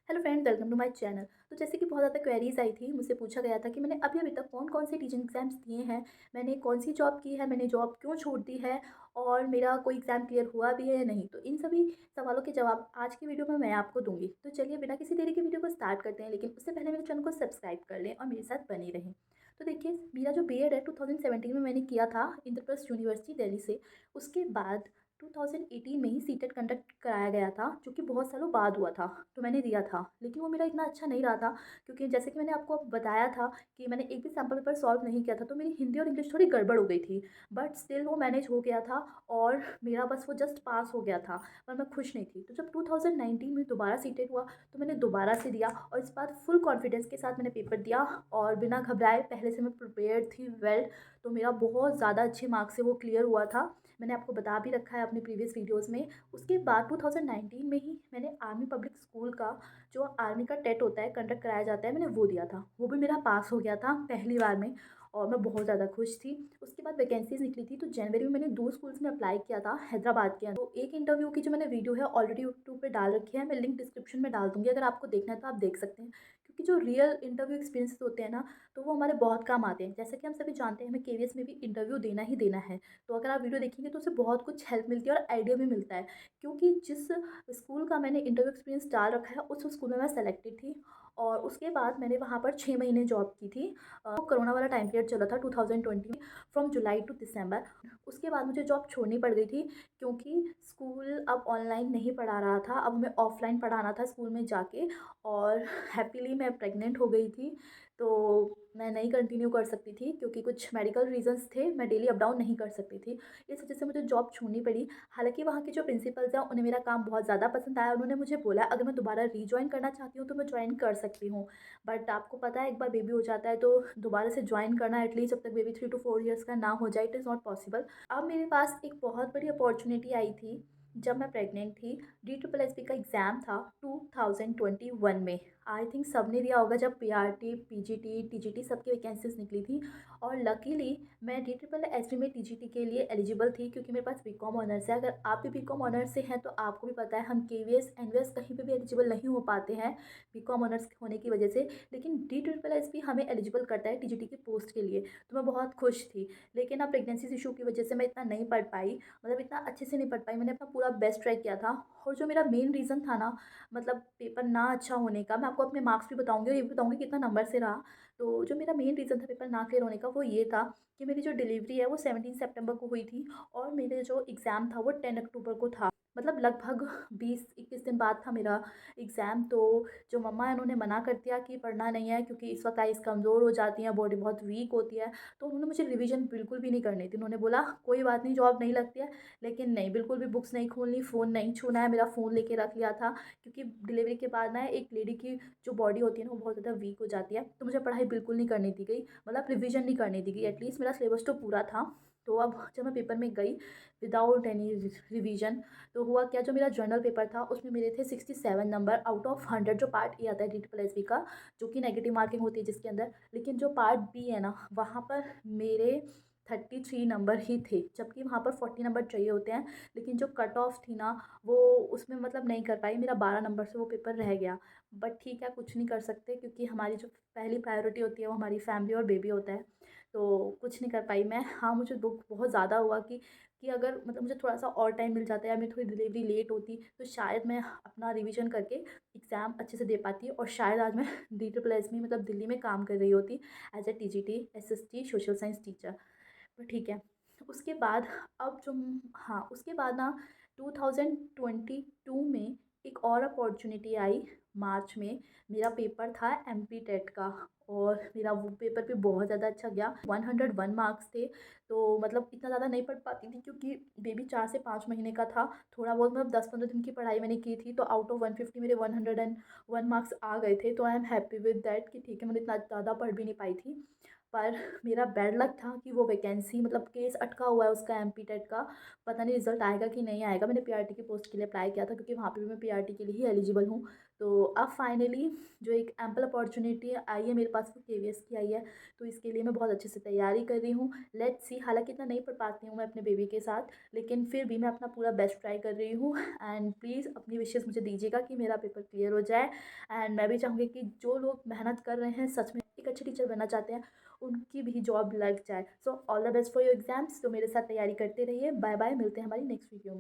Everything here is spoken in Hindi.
Hello friends, welcome to my channel. तो जैसे कि बहुत ज़्यादा क्वेरीज आई थी, मुझसे पूछा गया था कि मैंने अभी तक कौन कौन से टीचिंग एग्जाम्स दिए हैं, मैंने कौन सी जॉब की है, मैंने जॉब क्यों छोड़ दी है और मेरा कोई एग्ज़ाम क्लियर हुआ भी है या नहीं। तो इन सभी सवालों के जवाब आज की वीडियो में मैं आपको दूंगी। तो चलिए बिना किसी देरी के वीडियो को स्टार्ट करते हैं, लेकिन उससे पहले मेरे चैनल को सब्सक्राइब कर लें और मेरे साथ बने रहें। तो देखिए, मेरा जो बीएड है 2017 में मैंने किया था इंद्रप्रस्थ यूनिवर्सिटी दिल्ली से। उसके बाद 2018 में ही सीटेट कंडक्ट कराया गया था, जो कि बहुत सालों बाद हुआ था। तो मैंने दिया था, लेकिन वो मेरा इतना अच्छा नहीं रहा था, क्योंकि जैसे कि मैंने आपको बताया था कि मैंने एक भी सैम्पल पेपर सॉल्व नहीं किया था, तो मेरी हिंदी और इंग्लिश थोड़ी गड़बड़ हो गई थी। बट स्टिल वो मैनेज हो गया था और मेरा बस वो जस्ट पास हो गया था, पर मैं खुश नहीं थी। तो जब 2019 में दोबारा सीटेट हुआ, तो मैंने दोबारा से दिया और इस बार फुल कॉन्फिडेंस के साथ मैंने पेपर दिया और बिना घबराए, पहले से मैं प्रिपेयर्ड थी वेल। तो मेरा बहुत ज़्यादा अच्छे मार्क्स से वो क्लियर हुआ था। मैंने आपको बता भी रखा है अपने प्रीवियस वीडियोस में। उसके बाद 2019 में ही मैंने आर्मी पब्लिक स्कूल का, जो आर्मी का टेट होता है, कंडक्ट कराया जाता है, मैंने वो दिया था। वो भी मेरा पास हो गया था पहली बार में और मैं बहुत ज़्यादा खुश थी। उसके बाद वैकेंसीज निकली थी, तो जनवरी में मैंने 2 स्कूल्स में अप्लाई किया था हैदराबाद के अंदर। तो एक इंटरव्यू की जो मैंने वीडियो है ऑलरेडी यूट्यूब पे डाल रखी है, मैं लिंक डिस्क्रिप्शन में डाल दूँगी, अगर आपको देखना है तो आप देख सकते हैं। क्योंकि जो रियल इंटरव्यू एक्सपीरियंसेस होते हैं ना, तो वो हमारे बहुत काम आते हैं। जैसे कि हम सभी जानते हैं, हमें केवीएस में भी इंटरव्यू देना ही देना है। तो अगर आप वीडियो देखेंगे तो उससे बहुत कुछ हेल्प मिलती है और आइडिया भी मिलता है। क्योंकि जिस स्कूल का मैंने इंटरव्यू एक्सपीरियंस डाल रखा है, उस स्कूल में मैं सेलेक्टेड थी और उसके बाद मैंने वहाँ पर 6 महीने जॉब की थी। कोरोना वाला टाइम पीरियड चला था 2020 में, फ्रॉम जुलाई टू दिसंबर। उसके बाद मुझे जॉब छोड़नी पड़ गई थी, क्योंकि स्कूल अब ऑनलाइन नहीं पढ़ा रहा था, अब हमें ऑफलाइन पढ़ाना था स्कूल में जाके। और हैप्पीली मैं प्रेग्नेंट हो गई थी, तो मैं नहीं कंटिन्यू कर सकती थी, क्योंकि कुछ मेडिकल रीजंस थे, मैं डेली अप डाउन नहीं कर सकती थी। इस वजह से मुझे जॉब छोड़नी पड़ी। हालांकि वहाँ के जो प्रिंसिपल्स हैं, उन्हें मेरा काम बहुत ज़्यादा पसंद आया। उन्होंने मुझे बोला अगर मैं दोबारा रीजॉइन करना चाहती हूँ तो मैं ज्वाइन कर सकती हूँ। बट आपको पता है, एक बार बेबी हो जाता है तो दोबारा से ज्वाइन करना, एटलीस्ट जब तक बेबी 3 to 4 ईयर्स का ना हो जाए, इट इज़ नॉट पॉसिबल। अब मेरे पास एक बहुत बड़ी अपॉर्चुनिटी आई थी जब मैं प्रेग्नेंट थी। DSSB का एग्ज़ाम था 2021 में। आई थिंक सब ने दिया होगा, जब PRT, PGT, TGT सबकी वैकेंसीज निकली थी। और लकीली मैं DSSB में TGT के लिए एलिजिबल थी, क्योंकि मेरे पास बीकॉम ऑनर्स है। अगर आप भी बीकॉम ऑनर्स से हैं तो आपको भी पता है, हम KVS NVS कहीं पे भी एलिजिबल नहीं हो पाते हैं बीकॉम ऑनर्स होने की वजह से। लेकिन DSSB हमें एलिजिबल करता है TGT की पोस्ट के लिए। तो मैं बहुत खुश थी। लेकिन अब प्रेगनेंसी इशू की वजह से मैं इतना नहीं पढ़ पाई, मतलब इतना अच्छे से नहीं पढ़ पाई। मैंने अपना पूरा बेस्ट ट्राई किया था। और जो मेरा मेन रीज़न था ना, मतलब पेपर ना अच्छा होने का, मैं आपको अपने मार्क्स भी बताऊंगी और ये भी बताऊंगी कितना नंबर से रहा। तो जो मेरा मेन रीज़न था पेपर ना क्लियर होने का, वो ये था कि मेरी जो डिलीवरी है वो 17 सितंबर को हुई थी और मेरे जो एग्ज़ाम था वो 10 अक्टूबर को था। मतलब लगभग 20-21 दिन बाद था मेरा एग्ज़ाम। तो जो मम्मा है, उन्होंने मना कर दिया कि पढ़ना नहीं है, क्योंकि इस वक्त आइज़ कमज़ोर हो जाती हैं, बॉडी बहुत वीक होती है। तो उन्होंने मुझे रिवीजन बिल्कुल भी नहीं करनी थी। उन्होंने बोला कोई बात नहीं, जॉब नहीं लगती है, लेकिन नहीं, बिल्कुल भी बुक्स नहीं खोलनी, फ़ोन नहीं छूना है। मेरा फ़ोन लेके रख लिया था, क्योंकि डिलीवरी के बाद ना एक लेडी की जो बॉडी होती है ना, वो बहुत ज़्यादा वीक हो जाती है। तो मुझे पढ़ाई बिल्कुल नहीं करने दी गई, मतलब रिवीजन नहीं करने दी गई। एटलीस्ट मेरा सिलेबस तो पूरा था। तो अब जब मैं पेपर में गई विदाउट एनी रिवीजन, तो हुआ क्या, जो मेरा जर्नल पेपर था उसमें मेरे थे 67 नंबर आउट ऑफ 100। जो पार्ट ए आता है DSSB का, जो कि नेगेटिव मार्किंग होती है जिसके अंदर। लेकिन जो पार्ट बी है ना, वहाँ पर मेरे 33 नंबर ही थे, जबकि वहाँ पर 40 नंबर चाहिए होते हैं। लेकिन जो कट ऑफ थी ना, वो उसमें मतलब नहीं कर पाई, मेरा 12 नंबर से वो पेपर रह गया। बट ठीक है, कुछ नहीं कर सकते, क्योंकि हमारी जो पहली प्रायोरिटी होती है वो हमारी फैमिली और बेबी होता है। तो कुछ नहीं कर पाई मैं। हाँ, मुझे दुख बहुत ज़्यादा हुआ कि अगर मतलब मुझे थोड़ा सा और टाइम मिल जाता है या मेरी थोड़ी डिलीवरी लेट होती, तो शायद मैं अपना रिवीजन करके एग्ज़ाम अच्छे से दे पाती और शायद आज मैं DSSB मतलब दिल्ली में काम कर रही होती as a TGT SST social science teacher. पर ठीक है। उसके बाद अब जो, हाँ, उसके बाद ना 2022 में एक और अपॉर्चुनिटी आई मार्च में। मेरा पेपर था MP टेट का और मेरा वो पेपर भी बहुत ज़्यादा अच्छा गया। 101 मार्क्स थे। तो मतलब इतना ज़्यादा नहीं पढ़ पाती थी, क्योंकि बेबी 4 से 5 महीने का था। थोड़ा बहुत मतलब 10-15 दिन की पढ़ाई मैंने की थी, तो आउट ऑफ 150 मेरे 101 मार्क्स आ गए थे। तो I am happy with that कि ठीक है, मैंने इतना ज़्यादा पढ़ भी नहीं पाई थी। पर मेरा बैड लक था कि वो वैकेंसी, मतलब केस अटका हुआ है उसका MP टेट का। पता नहीं रिजल्ट आएगा कि नहीं आएगा। मैंने PRT की पोस्ट के लिए अप्लाई किया था, क्योंकि वहाँ पे भी मैं PRT के लिए ही एलिजिबल हूँ। तो अब फाइनली जो एक एम्पल अपॉर्चुनिटी आई है मेरे पास, वो केवीएस की आई है। तो इसके लिए मैं बहुत अच्छे से तैयारी कर रही हूँ। लेट्स सी, हालाँकि इतना नहीं पढ़ पाती हूँ मैं अपने बेबी के साथ, लेकिन फिर भी मैं अपना पूरा बेस्ट ट्राई कर रही हूँ। एंड प्लीज़ अपनी विशेज़ मुझे दीजिएगा कि मेरा पेपर क्लियर हो जाए। एंड मैं भी चाहूँगी कि जो लोग मेहनत कर रहे हैं, सच में एक अच्छे टीचर बनना चाहते हैं, उनकी भी जॉब लग जाए। So all the best for your exams. तो मेरे साथ तैयारी करते रहिए। बाय बाय, मिलते हैं हमारी नेक्स्ट वीडियो में।